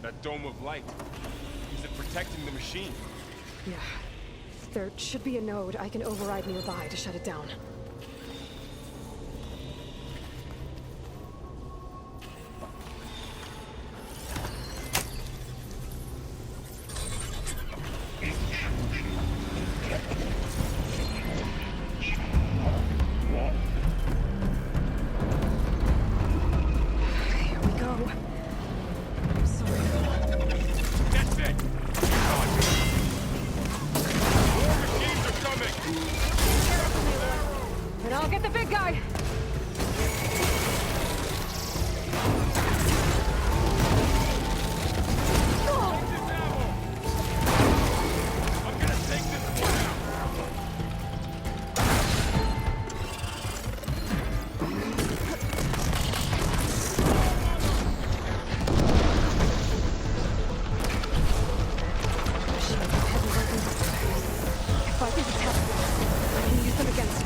That dome of light. Is it protecting the machine? Yeah. There should be a node I can override nearby to shut it down. Here we go. I'm sorry. That's it! More machines are coming! And I'll get the big guy! Take this ammo! I'm gonna take this one out! If I can detect them, I can use them against it.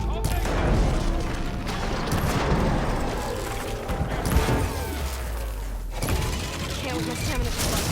I'll take this! Can't lose my stamina for blood.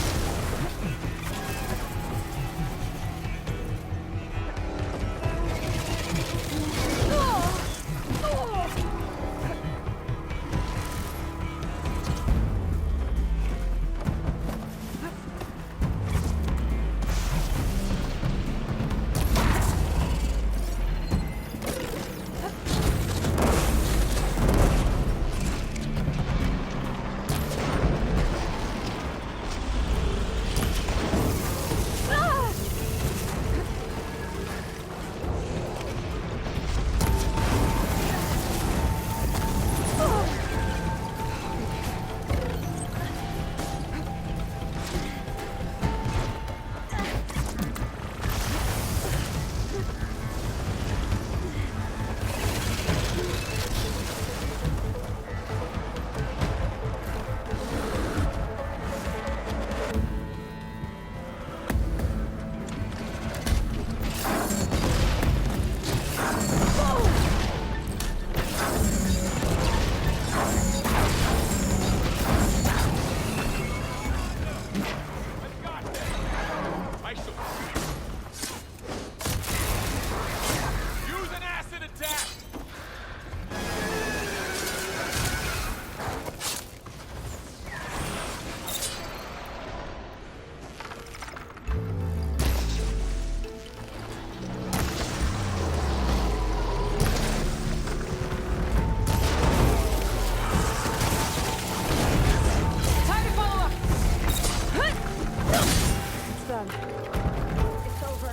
I've got this! I shall... Use an acid attack! Time to follow up! It's done. It's over.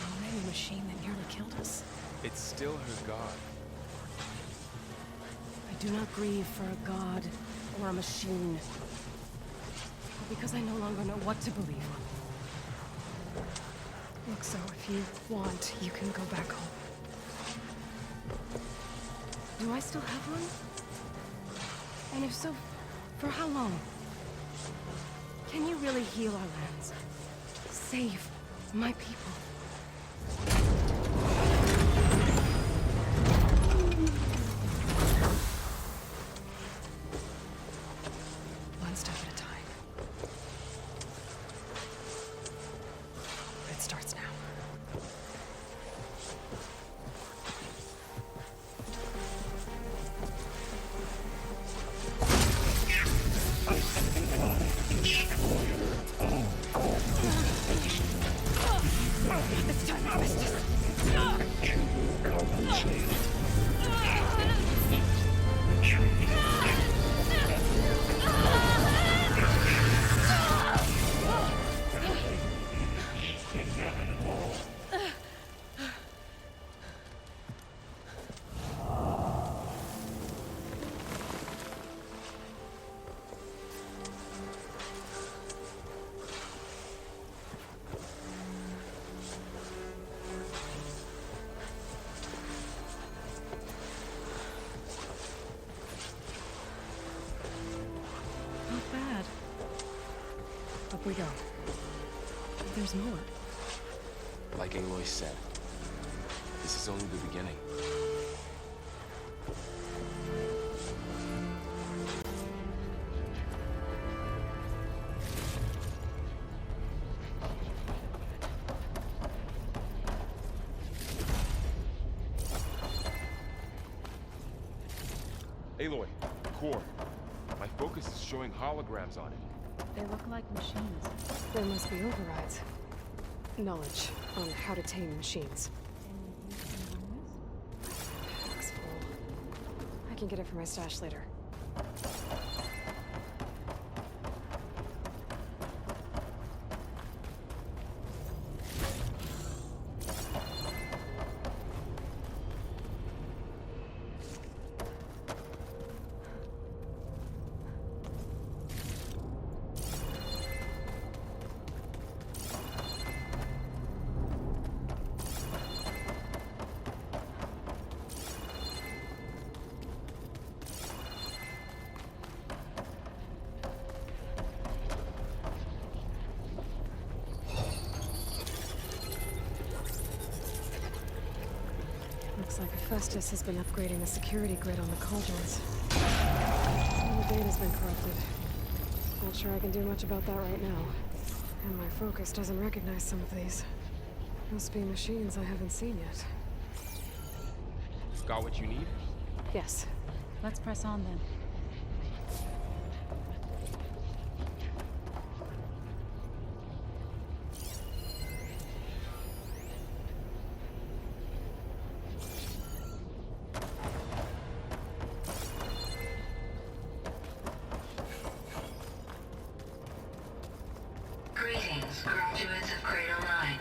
Already a machine that nearly killed us. It's still her god. I do not grieve for a god or a machine. But because I no longer know what to believe. Look, so if you want, you can go back home. Do I still have one? And if so, for how long? Can you really heal our lands? Save my people? One step at a time. It starts now. It's we go. There's more. Like Aloy said, this is only the beginning. Aloy, core. My focus is showing holograms on it. They look like machines. There must be overrides. Knowledge on how to tame machines. Looks full. I can get it from my stash later. Looks like Hephaestus has been upgrading the security grid on the cauldrons. Some of the data's been corrupted. Not sure I can do much about that right now. And my focus doesn't recognize some of these. Must be machines I haven't seen yet. Got what you need? Yes. Let's press on then. Greetings, graduates of Cradle 9.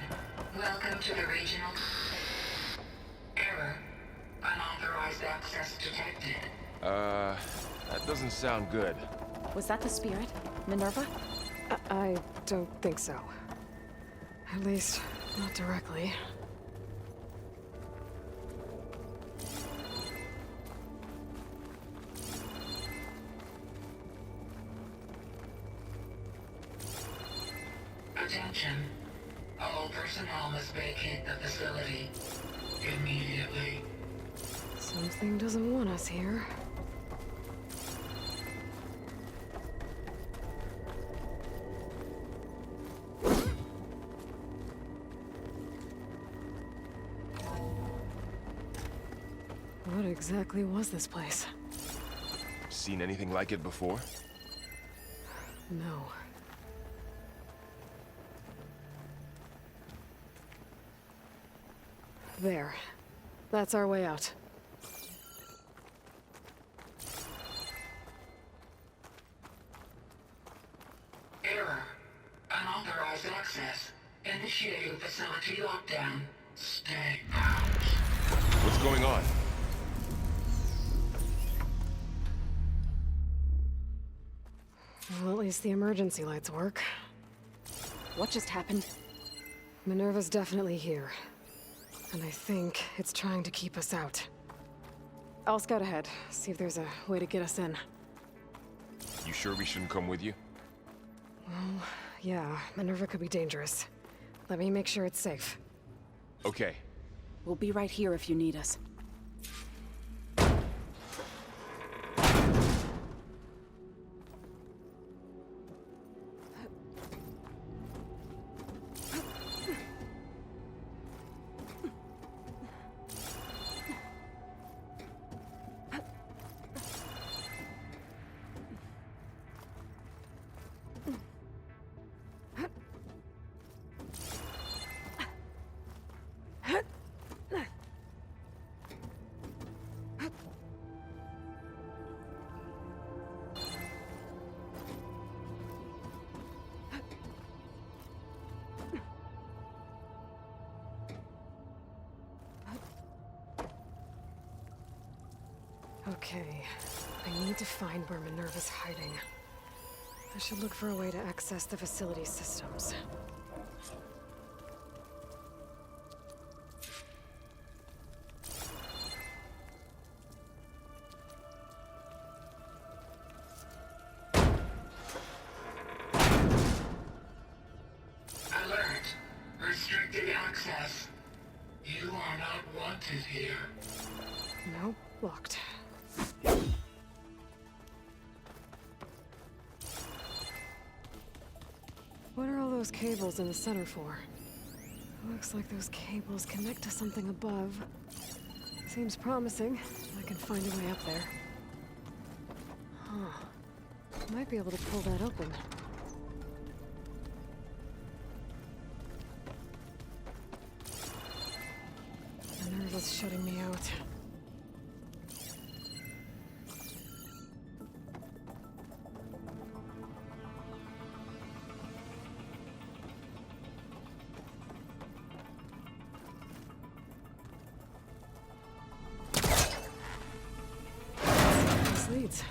Welcome to the regional... Error. Unauthorized access detected. That doesn't sound good. Was that the spirit? Minerva? I don't think so. At least, not directly. Attention. All personnel must vacate the facility. Immediately. Something doesn't want us here. What exactly was this place? Seen anything like it before? No. There. That's our way out. Error. Unauthorized access. Initiating facility lockdown. Stay out. What's going on? Well, at least the emergency lights work. What just happened? Minerva's definitely here. And I think it's trying to keep us out. I'll scout ahead, see if there's a way to get us in. You sure we shouldn't come with you? Well, yeah, Minerva could be dangerous. Let me make sure it's safe. Okay. We'll be right here if you need us. Okay, I need to find where Minerva's hiding. I should look for a way to access the facility systems. are not wanted here. Nope, locked. What are all those cables in the center for? Looks like those cables connect to something above. Seems promising. I can find a way up there. Huh. Might be able to pull that open. The nerve is shutting me out. This leads.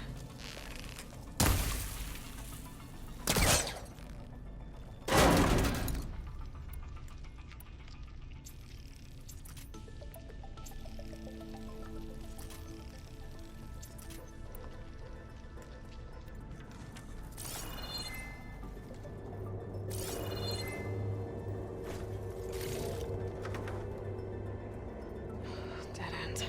Dead end.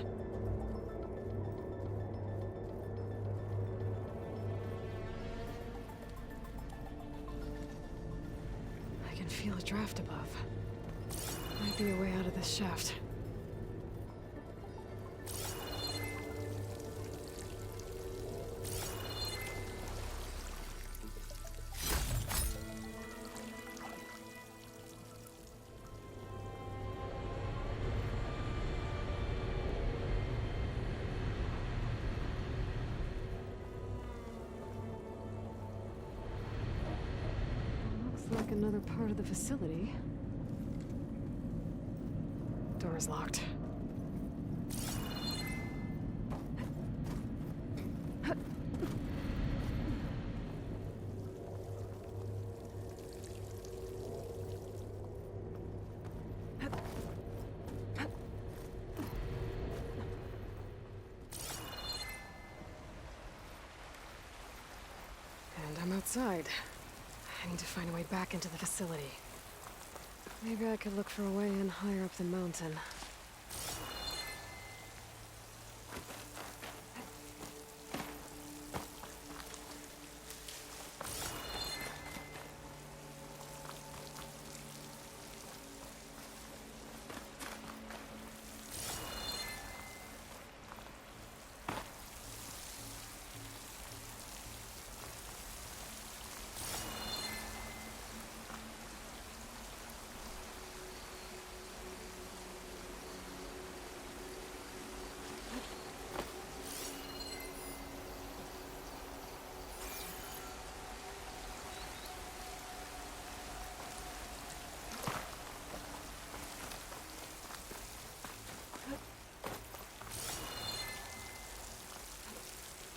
I can feel a draft above. Might be a way out of this shaft. Looks like another part of the facility. Door's locked. And I'm outside. I need to find a way back into the facility. Maybe I could look for a way in higher up the mountain.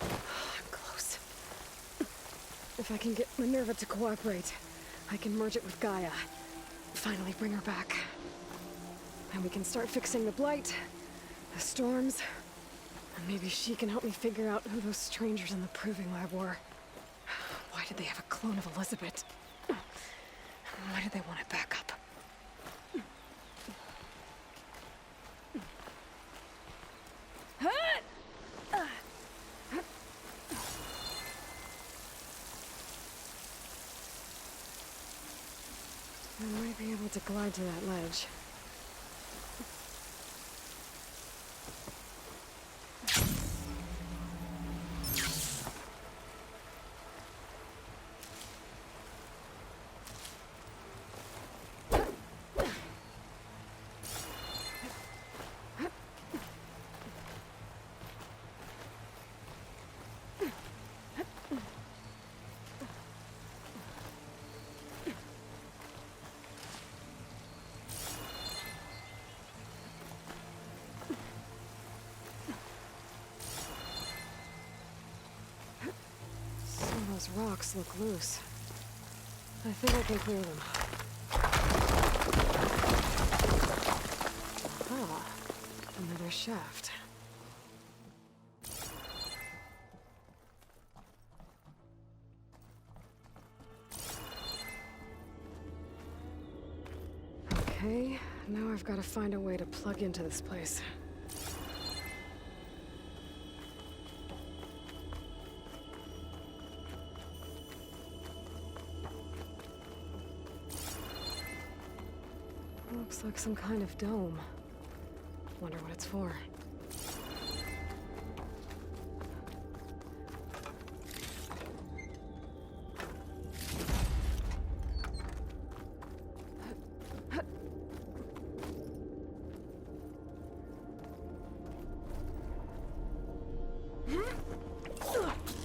I'm close. If I can get Minerva to cooperate, I can merge it with Gaia. Finally bring her back. And we can start fixing the blight, the storms, and maybe she can help me figure out who those strangers in the proving lab were. Why did they have a clone of Elizabeth? Why did they want it back up? I might be able to glide to that ledge. Some of those rocks look loose. I think I can clear them. Ah, another shaft. Okay, Now I've got to find a way to plug into this place. Looks like some kind of dome. Wonder what it's for.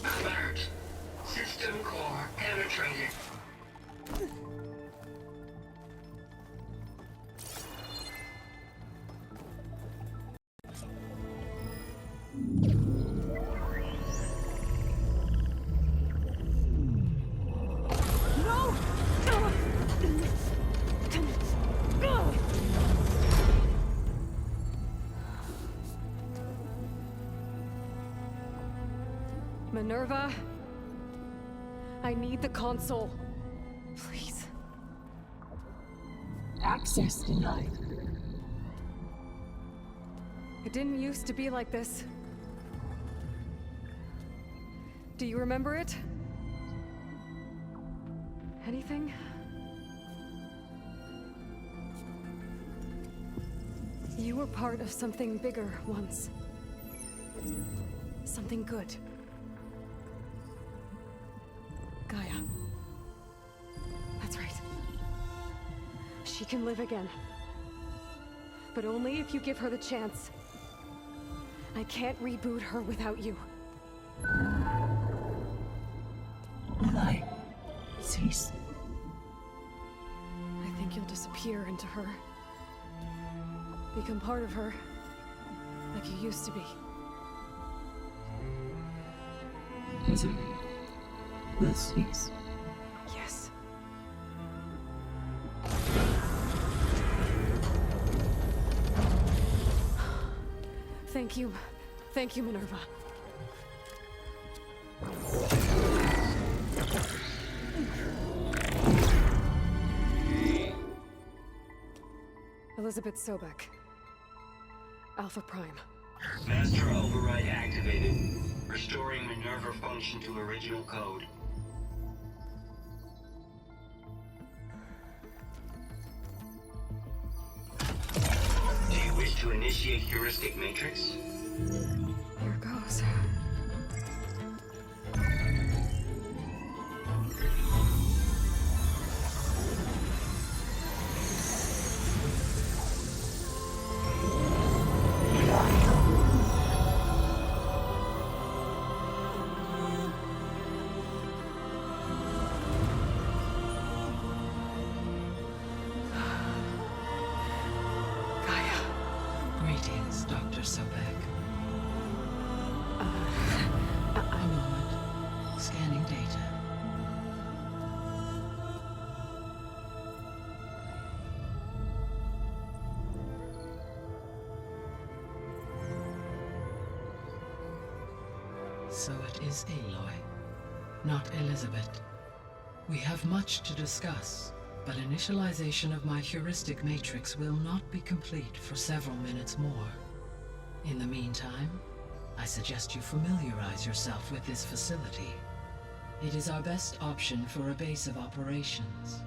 Alert. System core penetrated. Minerva? I need the console. Please. Access denied. It didn't used to be like this. Do you remember it? Anything? You were part of something bigger once. Something good. Gaia. That's right. She can live again. But only if you give her the chance. I can't reboot her without you. Light. Cease. I think you'll disappear into her. Become part of her. Like you used to be. Misery. Will cease. Yes. Thank you. Thank you, Minerva. Elizabeth Sobek. Alpha Prime. Master override activated. Restoring Minerva function to original code. Do you wish to initiate heuristic matrix? Here goes. Gaia. Greetings, Dr. Sobek. A A moment. Scanning data. So it is Aloy, not Elizabeth. We have much to discuss, but initialization of my heuristic matrix will not be complete for several minutes more. In the meantime, I suggest you familiarize yourself with this facility. It is our best option for a base of operations,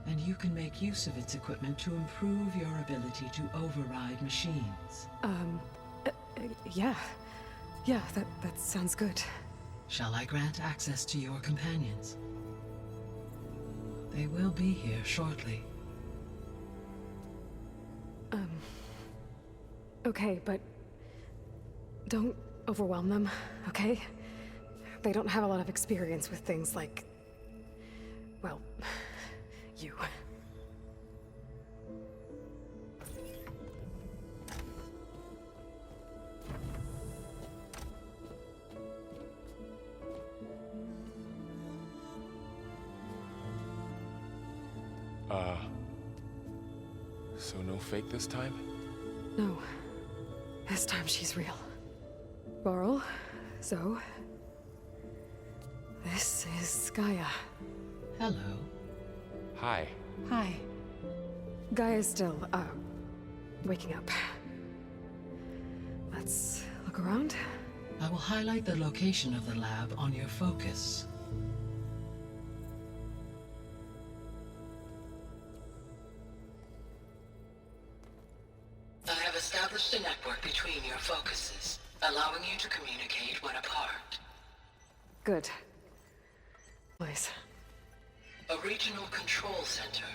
and you can make use of its equipment to improve your ability to override machines. Yeah. Yeah, that sounds good. Shall I grant access to your companions? They will be here shortly. Okay, but don't overwhelm them, okay? They don't have a lot of experience with things like, well, you. So no fake this time? No. This time she's real. Varl, Zoe. This is Gaia. Hello. Hi. Hi. Guy is still, waking up. Let's look around. I will highlight the location of the lab on your focus. I have established a network between your focuses, allowing you to communicate when apart. Good. Place. A regional control center,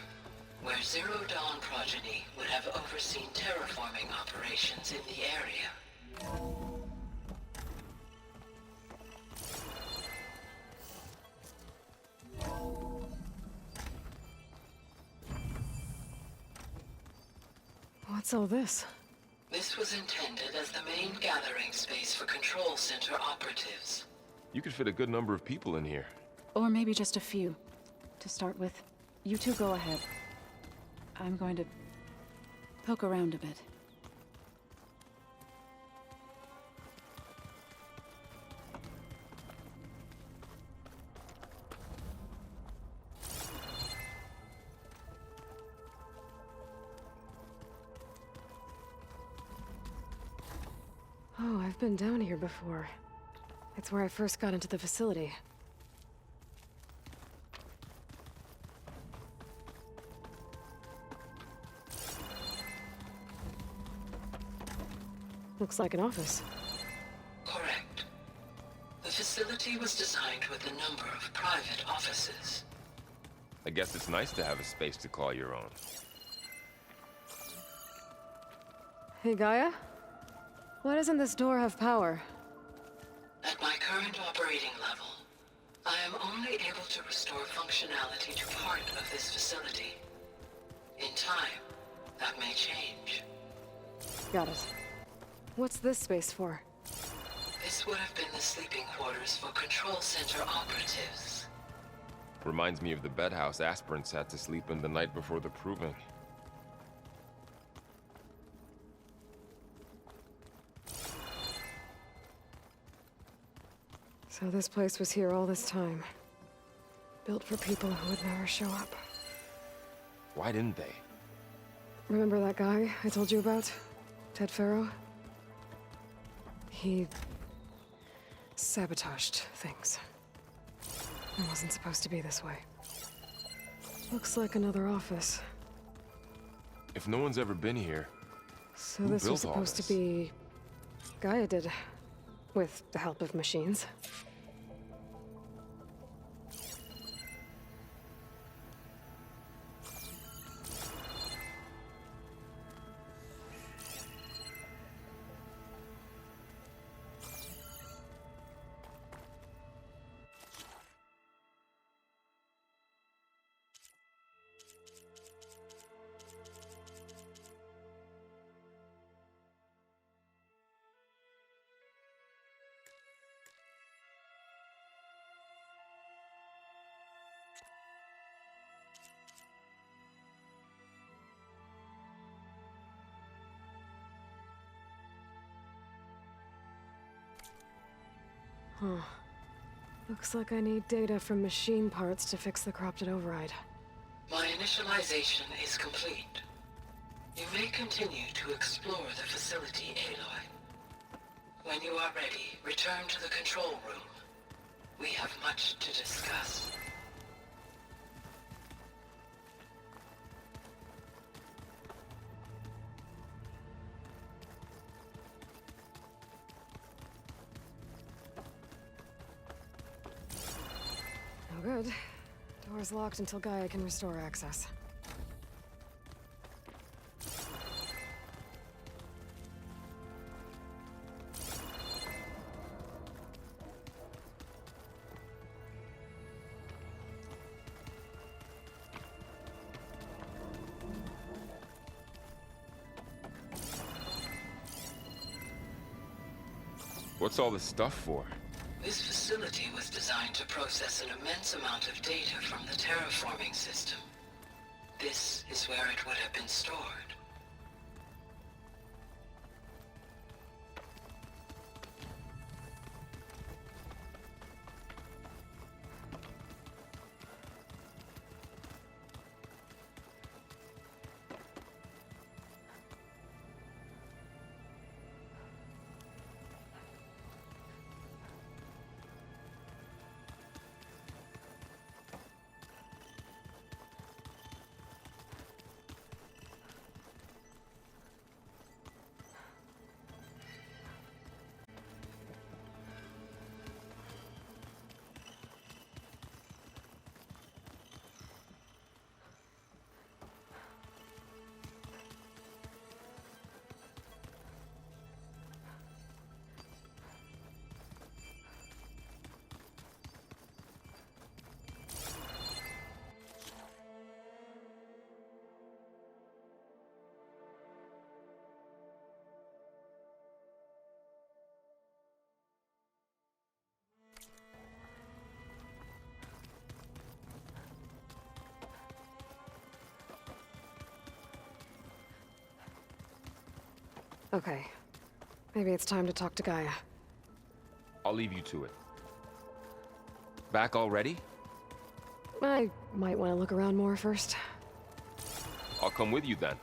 where Zero Dawn progeny would have overseen terraforming operations in the area. What's all this? This was intended as the main gathering space for control center operatives. You could fit a good number of people in here. Or maybe just a few. To start with, you two go ahead. I'm going to poke around a bit. Oh, I've been down here before. It's where I first got into the facility. Looks like an office. Correct. The facility was designed with a number of private offices. I guess it's nice to have a space to call your own. Hey, Gaia? Why doesn't this door have power? At my current operating level, I am only able to restore functionality to part of this facility. In time, that may change. Got it. What's this space for? This would have been the sleeping quarters for control center operatives. Reminds me of the bedhouse aspirants had to sleep in the night before the proving. So this place was here all this time. Built for people who would never show up. Why didn't they? Remember that guy I told you about? Ted Farrow? He sabotaged things. It wasn't supposed to be this way. Looks like another office. If no one's ever been here, So who this was built all supposed to this? be... Gaia did. With the help of machines. Huh. Looks like I need data from machine parts to fix the corrupted override. My initialization is complete. You may continue to explore the facility, Aloy. When you are ready, return to the control room. We have much to discuss. No good. Door's locked until Gaia can restore access. What's all this stuff for? This facility was designed to process an immense amount of data from the terraforming system. This is where it would have been stored. Okay. Maybe it's time to talk to Gaia. I'll leave you to it. Back already? I might want to look around more first. I'll come with you then.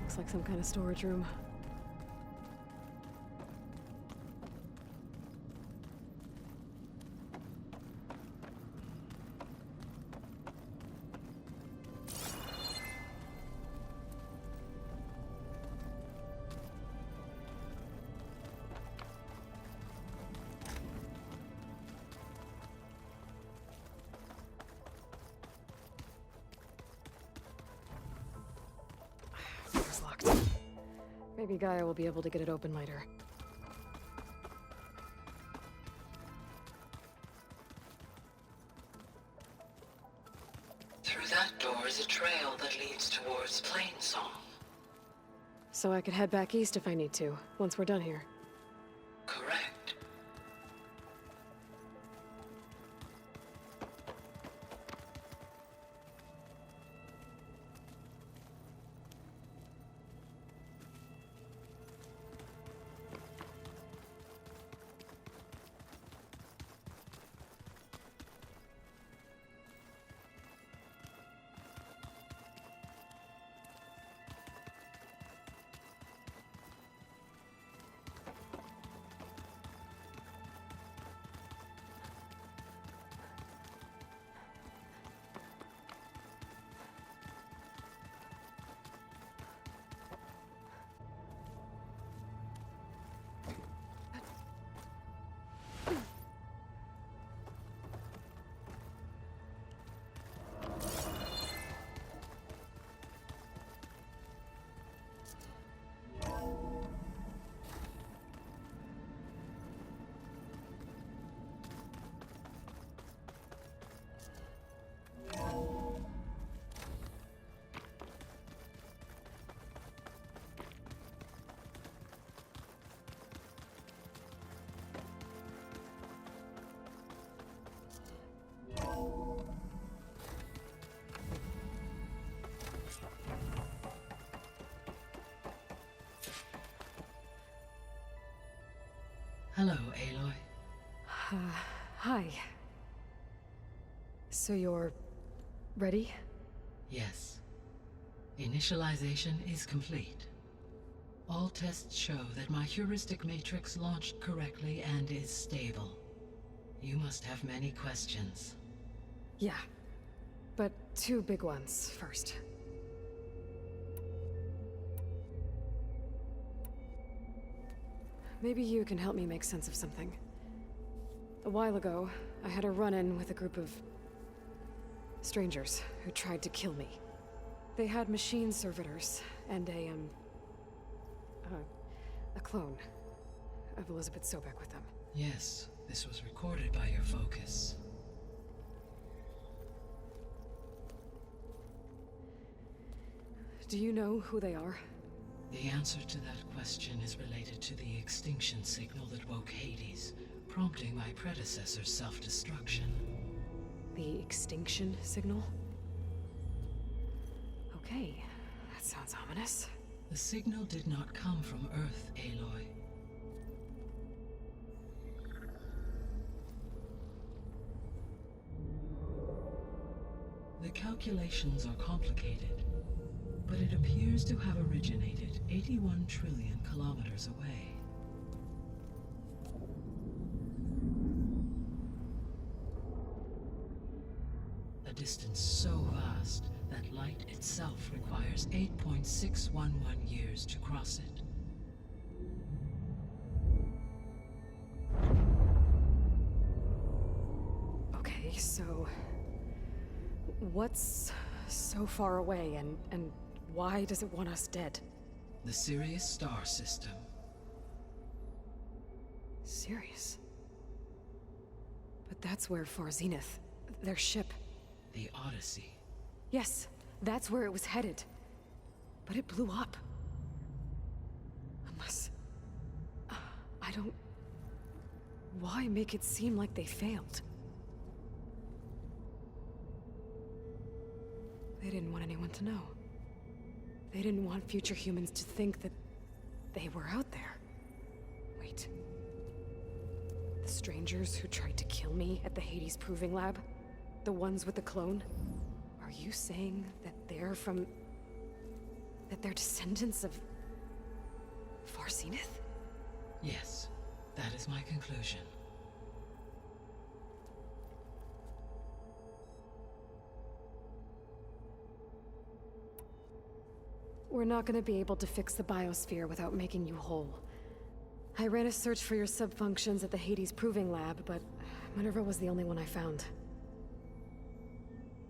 Looks like some kind of storage room. Door's locked. Maybe Gaia will be able to get it open later. Through that door is a trail that leads towards Plainsong. So I could head back east if I need to, once we're done here. Correct. Hello, Aloy. Hi. So you're... ready? Yes. Initialization is complete. All tests show that my heuristic matrix launched correctly and is stable. You must have many questions. Yeah. But two big ones first. Maybe you can help me make sense of something. A while ago, I had a run-in with a group of... strangers who tried to kill me. They had machine servitors and a clone of Elizabeth Sobek with them. Yes, this was recorded by your focus. Do you know who they are? The answer to that question is related to the extinction signal that woke Hades, prompting my predecessor's self-destruction. The extinction signal? Okay, that sounds ominous. The signal did not come from Earth, Aloy. The calculations are complicated, but it appears to have originated 81 trillion kilometers away. A distance so vast that light itself requires 8.611 years to cross it. Okay, so... what's so far away, and why does it want us dead? The Sirius star system. Sirius? But that's where Far Zenith, their ship... The Odyssey. Yes, that's where it was headed. But it blew up. Unless... I don't... Why make it seem like they failed? They didn't want anyone to know. They didn't want future humans to think that they were out there. Wait. The strangers who tried to kill me at the Hades Proving Lab? The ones with the clone? Are you saying that they're from... that they're descendants of... Far Zenith? Yes, that is my conclusion. We're not gonna be able to fix the biosphere without making you whole. I ran a search for your subfunctions at the Hades Proving Lab, but Minerva was the only one I found.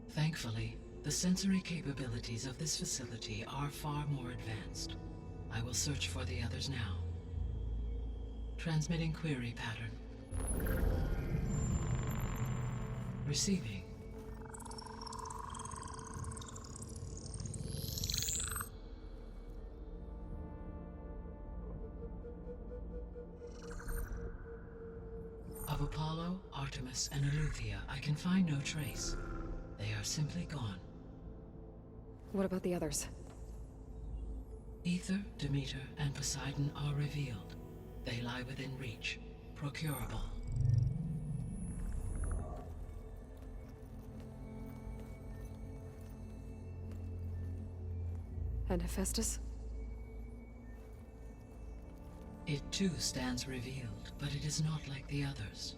Thankfully, the sensory capabilities of this facility are far more advanced. I will search for the others now. Transmitting query pattern. Receiving. Of Apollo, Artemis, and Eleuthia, I can find no trace. They are simply gone. What about the others? Ether, Demeter, and Poseidon are revealed. They lie within reach, procurable. And Hephaestus? It too stands revealed, but it is not like the others.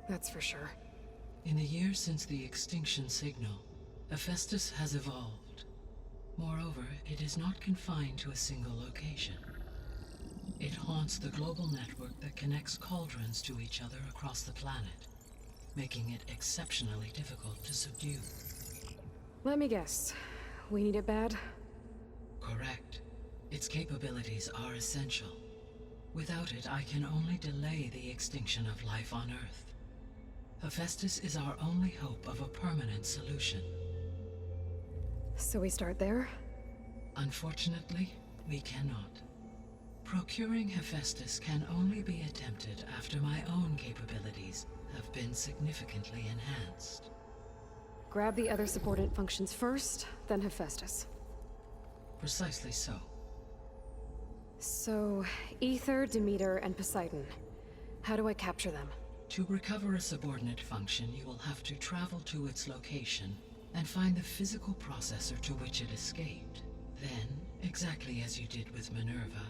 That's for sure. In the years since the extinction signal, Hephaestus has evolved. Moreover, it is not confined to a single location. It haunts the global network that connects cauldrons to each other across the planet, making it exceptionally difficult to subdue. Let me guess. We need it bad? Correct. Its capabilities are essential. Without it, I can only delay the extinction of life on Earth. Hephaestus is our only hope of a permanent solution. So we start there? Unfortunately, we cannot. Procuring Hephaestus can only be attempted after my own capabilities have been significantly enhanced. Grab the other subordinate functions first, then Hephaestus. Precisely so. So, Ether, Demeter, and Poseidon. How do I capture them? To recover a subordinate function, you will have to travel to its location and find the physical processor to which it escaped. Then, exactly as you did with Minerva,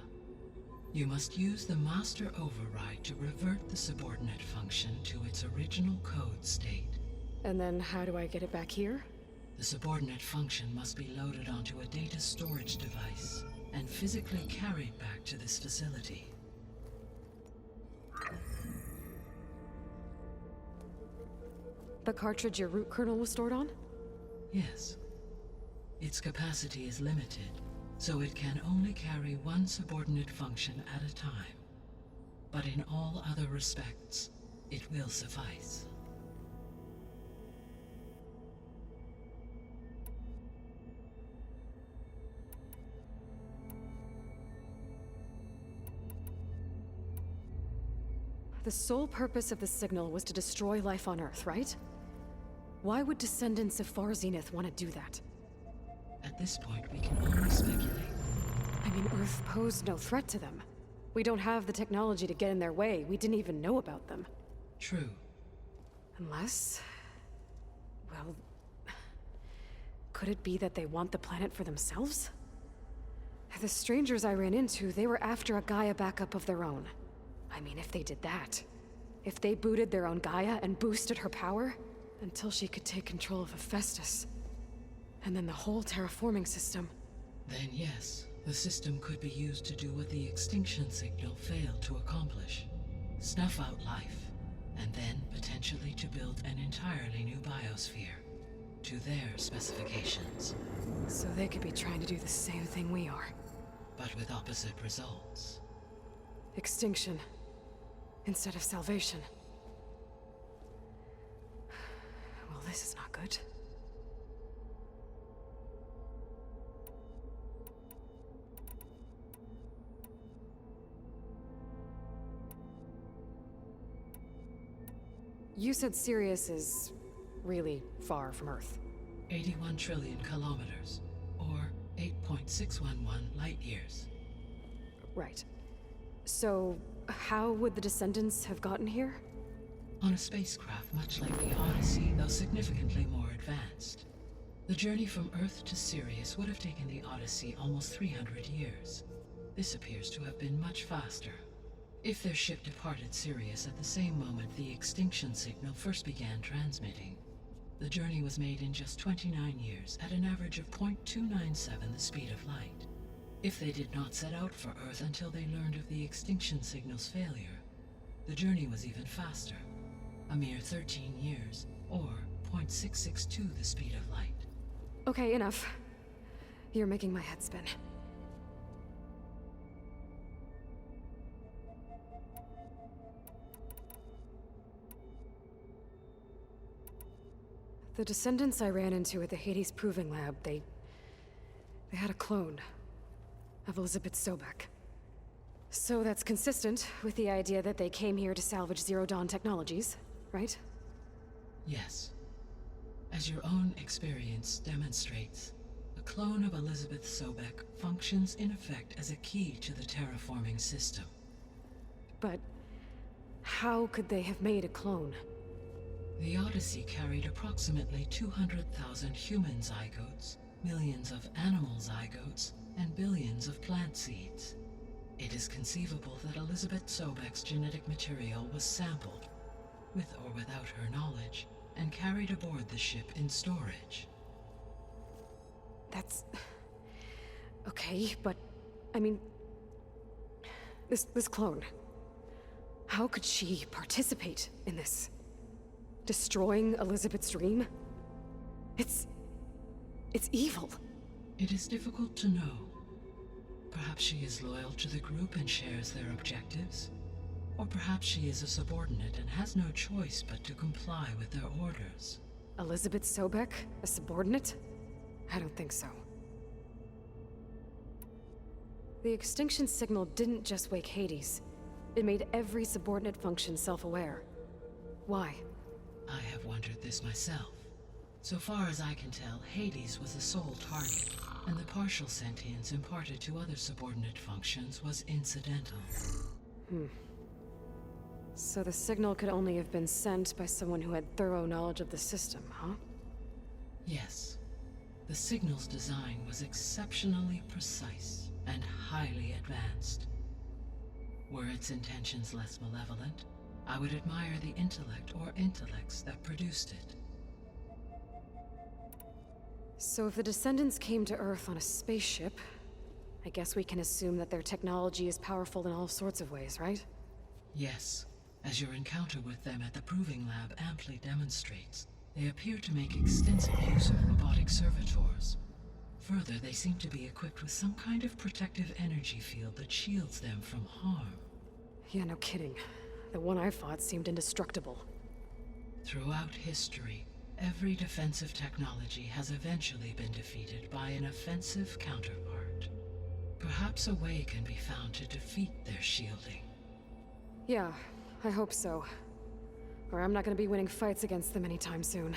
you must use the master override to revert the subordinate function to its original code state. And then how do I get it back here? The subordinate function must be loaded onto a data storage device and physically carried back to this facility. The cartridge your root kernel was stored on? Yes. Its capacity is limited, so it can only carry one subordinate function at a time. But in all other respects, it will suffice. The sole purpose of the signal was to destroy life on Earth, right? Why would descendants of Far Zenith want to do that? At this point, we can only speculate. I mean, Earth posed no threat to them. We don't have the technology to get in their way. We didn't even know about them. True. Unless... well... could it be that they want the planet for themselves? The strangers I ran into, they were after a Gaia backup of their own. I mean, if they did that... if they booted their own Gaia and boosted her power... until she could take control of Hephaestus... And then the whole terraforming system. Then yes, the system could be used to do what the extinction signal failed to accomplish. Snuff out life, and then potentially to build an entirely new biosphere, to their specifications. So they could be trying to do the same thing we are. But with opposite results. Extinction. Instead of salvation. Well, this is not good. You said Sirius is really far from Earth. 81 trillion kilometers, or 8.611 light years. Right. So, how would the descendants have gotten here? On a spacecraft much like the Odyssey, though significantly more advanced. The journey from Earth to Sirius would have taken the Odyssey almost 300 years. This appears to have been much faster. If their ship departed Sirius at the same moment the extinction signal first began transmitting, the journey was made in just 29 years at an average of 0.297 the speed of light. If they did not set out for Earth until they learned of the extinction signal's failure, the journey was even faster, a mere 13 years, or 0.662 the speed of light. Okay, enough. You're making my head spin. The descendants I ran into at the Hades Proving Lab, they had a clone of Elizabeth Sobek. So that's consistent with the idea that they came here to salvage Zero Dawn technologies, right? Yes. As your own experience demonstrates, a clone of Elizabeth Sobek functions in effect as a key to the terraforming system. But how could they have made a clone? The Odyssey carried approximately 200,000 human zygotes, millions of animal zygotes, and billions of plant seeds. It is conceivable that Elizabeth Sobek's genetic material was sampled, with or without her knowledge, and carried aboard the ship in storage. That's... okay, but... I mean... This clone... How could she participate in this? Destroying Elizabeth's dream? It's evil. It is difficult to know. Perhaps she is loyal to the group and shares their objectives. Or perhaps she is a subordinate and has no choice but to comply with their orders. Elizabeth Sobek? A subordinate? I don't think so. The extinction signal didn't just wake Hades. It made every subordinate function self-aware. Why? I have wondered this myself. So far as I can tell, Hades was the sole target, and the partial sentience imparted to other subordinate functions was incidental. So the signal could only have been sent by someone who had thorough knowledge of the system, huh? Yes. The signal's design was exceptionally precise and highly advanced. Were its intentions less malevolent, I would admire the intellect or intellects that produced it. So if the descendants came to Earth on a spaceship, I guess we can assume that their technology is powerful in all sorts of ways, right? Yes. As your encounter with them at the Proving Lab amply demonstrates, they appear to make extensive use of robotic servitors. Further, they seem to be equipped with some kind of protective energy field that shields them from harm. Yeah, no kidding. The one I fought seemed indestructible. Throughout history, every defensive technology has eventually been defeated by an offensive counterpart. Perhaps a way can be found to defeat their shielding. Yeah, I hope so. Or I'm not gonna be winning fights against them anytime soon.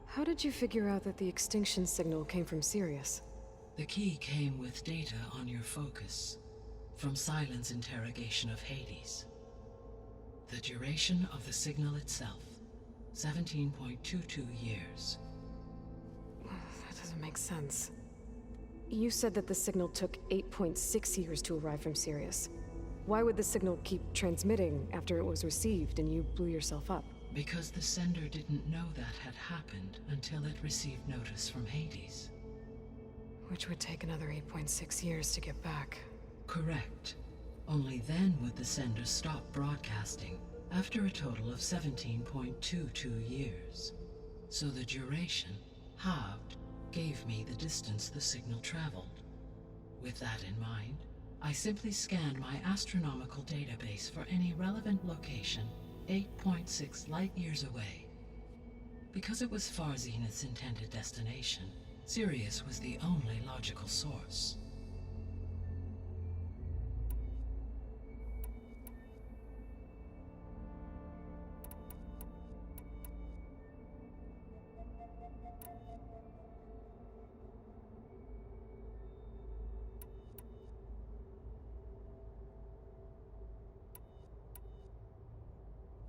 How did you figure out that the extinction signal came from Sirius? The key came with data on your focus, from Silent's interrogation of Hades. The duration of the signal itself, 17.22 years. That doesn't make sense. You said that the signal took 8.6 years to arrive from Sirius. Why would the signal keep transmitting after it was received and you blew yourself up? Because the sender didn't know that had happened until it received notice from Hades. Which would take another 8.6 years to get back. Correct. Only then would the sender stop broadcasting, after a total of 17.22 years. So the duration, halved, gave me the distance the signal traveled. With that in mind, I simply scanned my astronomical database for any relevant location 8.6 light-years away. Because it was far Zenith's intended destination, Sirius was the only logical source.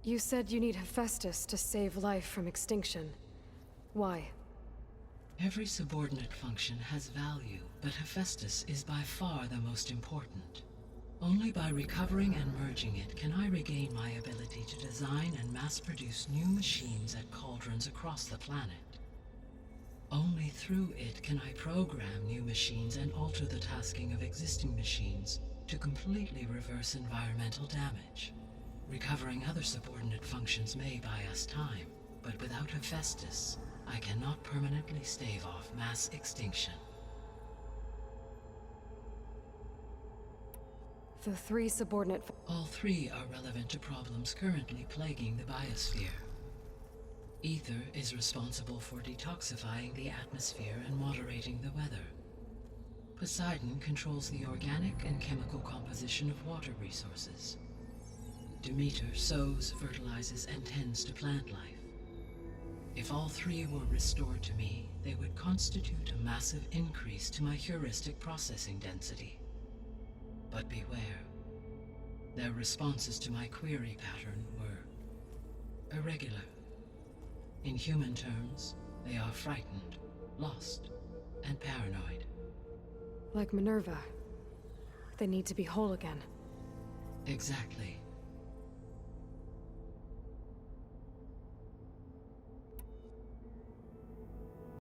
You said you need Hephaestus to save life from extinction. Why? Every subordinate function has value, but Hephaestus is by far the most important. Only by recovering and merging it can I regain my ability to design and mass-produce new machines at cauldrons across the planet. Only through it can I program new machines and alter the tasking of existing machines to completely reverse environmental damage. Recovering other subordinate functions may buy us time, but without Hephaestus, I cannot permanently stave off mass extinction. The 3 subordinate... All 3 are relevant to problems currently plaguing the biosphere. Ether is responsible for detoxifying the atmosphere and moderating the weather. Poseidon controls the organic and chemical composition of water resources. Demeter sows, fertilizes, and tends to plant life. If all 3 were restored to me, they would constitute a massive increase to my heuristic processing density. But beware. Their responses to my query pattern were irregular. In human terms, they are frightened, lost, and paranoid. Like Minerva. They need to be whole again. Exactly.